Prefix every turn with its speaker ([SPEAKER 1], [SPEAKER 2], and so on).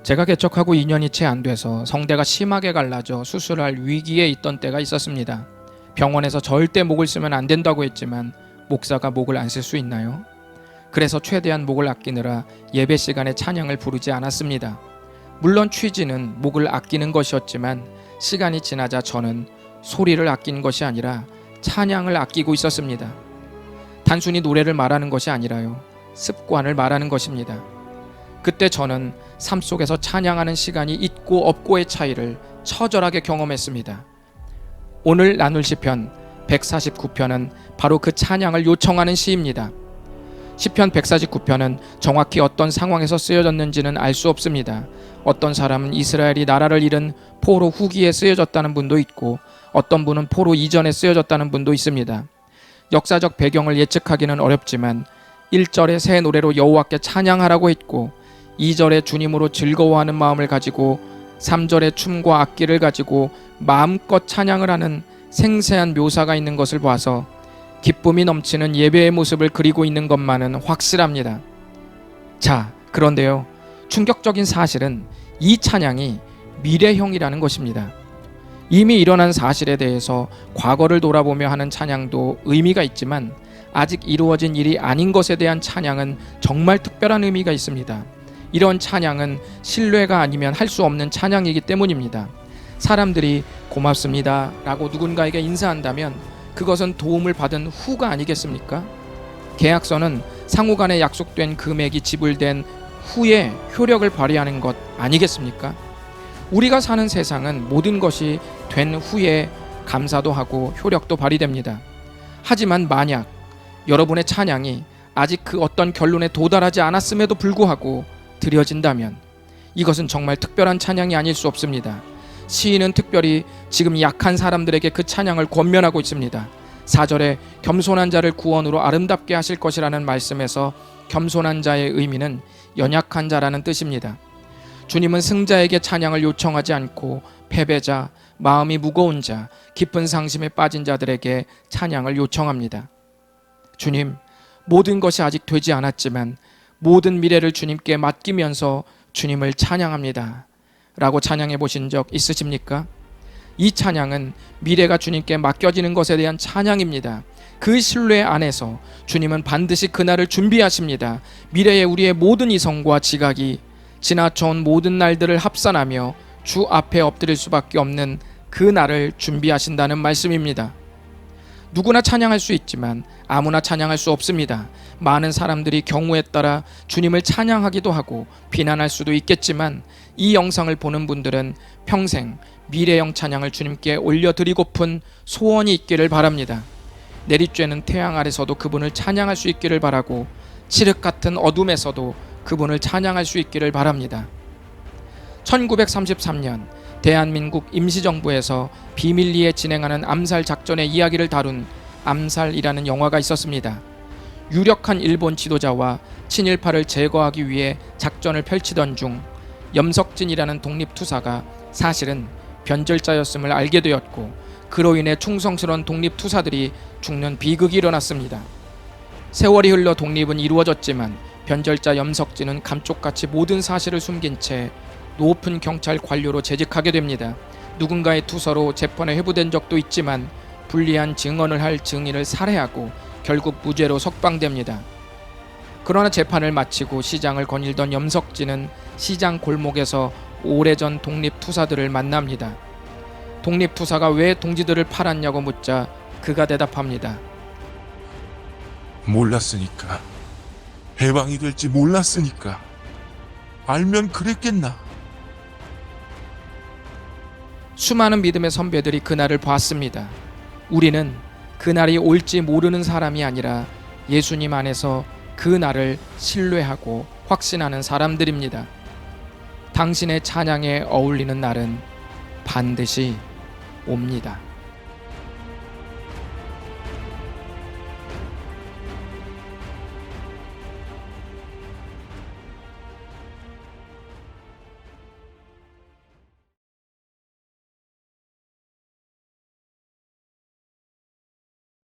[SPEAKER 1] 제가 개척하고 2년이 채 안 돼서 성대가 심하게 갈라져 수술할 위기에 있던 때가 있었습니다. 병원에서 절대 목을 쓰면 안 된다고 했지만 목사가 목을 안 쓸 수 있나요? 그래서 최대한 목을 아끼느라 예배 시간에 찬양을 부르지 않았습니다. 물론 취지는 목을 아끼는 것이었지만 시간이 지나자 저는 소리를 아낀 것이 아니라 찬양을 아끼고 있었습니다. 단순히 노래를 말하는 것이 아니라요, 습관을 말하는 것입니다. 그때 저는 삶 속에서 찬양하는 시간이 있고 없고의 차이를 처절하게 경험했습니다. 오늘 나눌 시편 149편은 바로 그 찬양을 요청하는 시입니다. 시편 149편은 정확히 어떤 상황에서 쓰여졌는지는 알 수 없습니다. 어떤 사람은 이스라엘이 나라를 잃은 포로 후기에 쓰여졌다는 분도 있고, 어떤 분은 포로 이전에 쓰여졌다는 분도 있습니다. 역사적 배경을 예측하기는 어렵지만 1절에 새 노래로 여호와께 찬양하라고 했고, 2절에 주님으로 즐거워하는 마음을 가지고, 3절에 춤과 악기를 가지고 마음껏 찬양을 하는 생생한 묘사가 있는 것을 봐서 기쁨이 넘치는 예배의 모습을 그리고 있는 것만은 확실합니다. 자, 그런데요, 충격적인 사실은 이 찬양이 미래형이라는 것입니다. 이미 일어난 사실에 대해서 과거를 돌아보며 하는 찬양도 의미가 있지만 아직 이루어진 일이 아닌 것에 대한 찬양은 정말 특별한 의미가 있습니다. 이런 찬양은 신뢰가 아니면 할 수 없는 찬양이기 때문입니다. 사람들이 고맙습니다 라고 누군가에게 인사한다면 그것은 도움을 받은 후가 아니겠습니까? 계약서는 상호 간에 약속된 금액이 지불된 후에 효력을 발휘하는 것 아니겠습니까? 우리가 사는 세상은 모든 것이 된 후에 감사도 하고 효력도 발휘됩니다. 하지만 만약 여러분의 찬양이 아직 그 어떤 결론에 도달하지 않았음에도 불구하고 드려진다면 이것은 정말 특별한 찬양이 아닐 수 없습니다. 시인은 특별히 지금 약한 사람들에게 그 찬양을 권면하고 있습니다. 4절에 겸손한 자를 구원으로 아름답게 하실 것이라는 말씀에서 겸손한 자의 의미는 연약한 자라는 뜻입니다. 주님은 승자에게 찬양을 요청하지 않고 패배자, 마음이 무거운 자, 깊은 상심에 빠진 자들에게 찬양을 요청합니다. 주님, 모든 것이 아직 되지 않았지만 모든 미래를 주님께 맡기면서 주님을 찬양합니다 라고 찬양해 보신 적 있으십니까? 이 찬양은 미래가 주님께 맡겨지는 것에 대한 찬양입니다. 그 신뢰 안에서 주님은 반드시 그날을 준비하십니다. 미래의 우리의 모든 이성과 지각이 지나쳐온 모든 날들을 합산하며 주 앞에 엎드릴 수밖에 없는 그 날을 준비하신다는 말씀입니다. 누구나 찬양할 수 있지만 아무나 찬양할 수 없습니다. 많은 사람들이 경우에 따라 주님을 찬양하기도 하고 비난할 수도 있겠지만 이 영상을 보는 분들은 평생 미래형 찬양을 주님께 올려드리고픈 소원이 있기를 바랍니다. 내리쬐는 태양 아래서도 그분을 찬양할 수 있기를 바라고 칠흑 같은 어둠에서도 그분을 찬양할 수 있기를 바랍니다. 1933년 대한민국 임시정부에서 비밀리에 진행하는 암살 작전의 이야기를 다룬 암살이라는 영화가 있었습니다. 유력한 일본 지도자와 친일파를 제거하기 위해 작전을 펼치던 중 염석진이라는 독립투사가 사실은 변절자였음을 알게 되었고, 그로 인해 충성스러운 독립투사들이 죽는 비극이 일어났습니다. 세월이 흘러 독립은 이루어졌지만 변절자 염석진은 감쪽같이 모든 사실을 숨긴 채 높은 경찰 관료로 재직하게 됩니다. 누군가의 투서로 재판에 회부된 적도 있지만 불리한 증언을 할 증인을 살해하고 결국 무죄로 석방됩니다. 그러나 재판을 마치고 시장을 거닐던 염석진은 시장 골목에서 오래전 독립투사들을 만납니다. 독립투사가 왜 동지들을 팔았냐고 묻자 그가 대답합니다.
[SPEAKER 2] 몰랐으니까. 해방이 될지 몰랐으니까. 알면 그랬겠나.
[SPEAKER 1] 수많은 믿음의 선배들이 그날을 봤습니다. 우리는 그날이 올지 모르는 사람이 아니라 예수님 안에서 그날을 신뢰하고 확신하는 사람들입니다. 당신의 찬양에 어울리는 날은 반드시 옵니다.